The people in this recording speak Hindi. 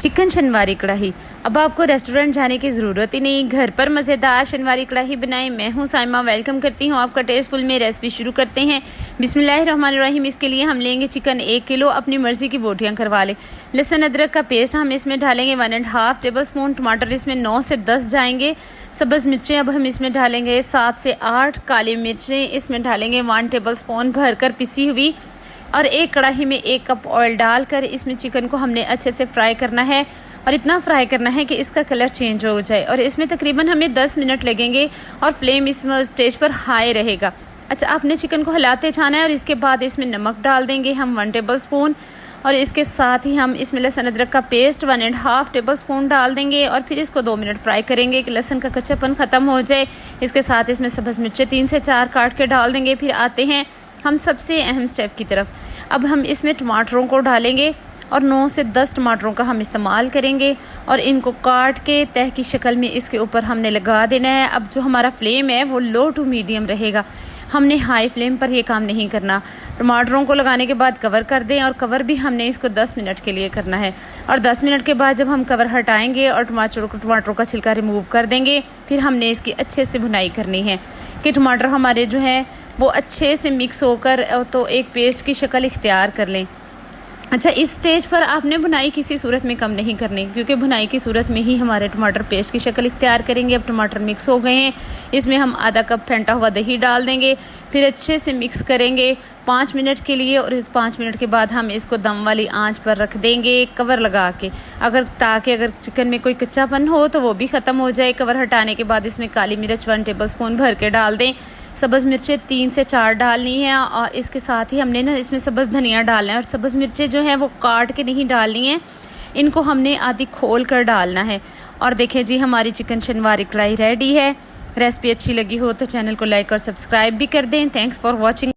चिकन शनवारी कढ़ाई। अब आपको रेस्टोरेंट जाने की ज़रूरत ही नहीं, घर पर मज़ेदार शनवारी कढ़ाई बनाएं। मैं हूं साइमा, वेलकम करती हूं आपका टेस्टफुल में। रेसिपी शुरू करते हैं। बिस्मिल्लाहिर्रहमानिर्रहीम। इसके लिए हम लेंगे चिकन 1 किलो, अपनी मर्ज़ी की बोटियां करवा लें। लहसुन अदरक का पेस्ट हम इसमें डालेंगे 1.5 टेबल स्पून। टमाटर इसमें 9 से 10 जाएंगे। सब्ज़ मिर्चें अब हम इसमें डालेंगे 7 से 8। काली मिर्चें इसमें डालेंगे 1 टेबल स्पून भरकर पिसी हुई। और एक कढ़ाई में 1 कप ऑयल डालकर इसमें चिकन को हमने अच्छे से फ्राई करना है, और इतना फ्राई करना है कि इसका कलर चेंज हो जाए। और इसमें तकरीबन हमें 10 मिनट लगेंगे, और फ्लेम इस स्टेज पर हाई रहेगा। अच्छा, आपने चिकन को हिलाते जाना है। और इसके बाद इसमें नमक डाल देंगे हम 1 टेबल स्पून, और इसके साथ ही हम इसमें लहसुन अदरक का पेस्ट 1.5 टेबल स्पून डाल देंगे। और फिर इसको 2 मिनट फ्राई करेंगे कि लहसुन का कच्चापन ख़त्म हो जाए। इसके साथ इसमें सब्ज़ मिर्चें 3 से 4 काट के डाल देंगे। फिर आते हैं हम सबसे अहम स्टेप की तरफ। अब हम इसमें टमाटरों को डालेंगे, और 9 से 10 टमाटरों का हम इस्तेमाल करेंगे, और इनको काट के तह की शक्ल में इसके ऊपर हमने लगा देना है। अब जो हमारा फ्लेम है वो लो टू मीडियम रहेगा, हमने हाई फ्लेम पर ये काम नहीं करना। टमाटरों को लगाने के बाद कवर कर दें, और कवर भी हमने इसको 10 मिनट के लिए करना है। और 10 मिनट के बाद जब हम कवर हटाएंगे और टमाटरों का छिलका रिमूव कर देंगे, फिर हमने इसकी अच्छे से भुनाई करनी है कि टमाटर हमारे जो है वो अच्छे से मिक्स होकर तो एक पेस्ट की शक्ल इख्तियार कर लें। अच्छा, इस स्टेज पर आपने भुनाई किसी सूरत में कम नहीं करनी, क्योंकि भुनाई की सूरत में ही हमारे टमाटर पेस्ट की शक्ल इख्तियार करेंगे। अब टमाटर मिक्स हो गए हैं, इसमें हम आधा कप फेंटा हुआ दही डाल देंगे। फिर अच्छे से मिक्स करेंगे 5 मिनट के लिए, और इस 5 मिनट के बाद हम इसको दम वाली आंच पर रख देंगे कवर लगा के, ताकि अगर चिकन में कोई कच्चापन हो तो वो भी ख़त्म हो जाए। कवर हटाने के बाद इसमें काली मिर्च 1 टेबल स्पून भर के डाल दें। सब्ज़ मिर्चें 3 से 4 डालनी है, और इसके साथ ही हमने ना इसमें सब्ज़ धनिया डालना है। और सब्ज़ मिर्चें जो है वो काट के नहीं डालनी है, इनको हमने आधी खोल कर डालना है। और देखें जी, हमारी चिकन शनवारी कढ़ाई रेडी है। रेसिपी अच्छी लगी हो तो चैनल को लाइक और सब्सक्राइब भी कर दें। Thanks for watching.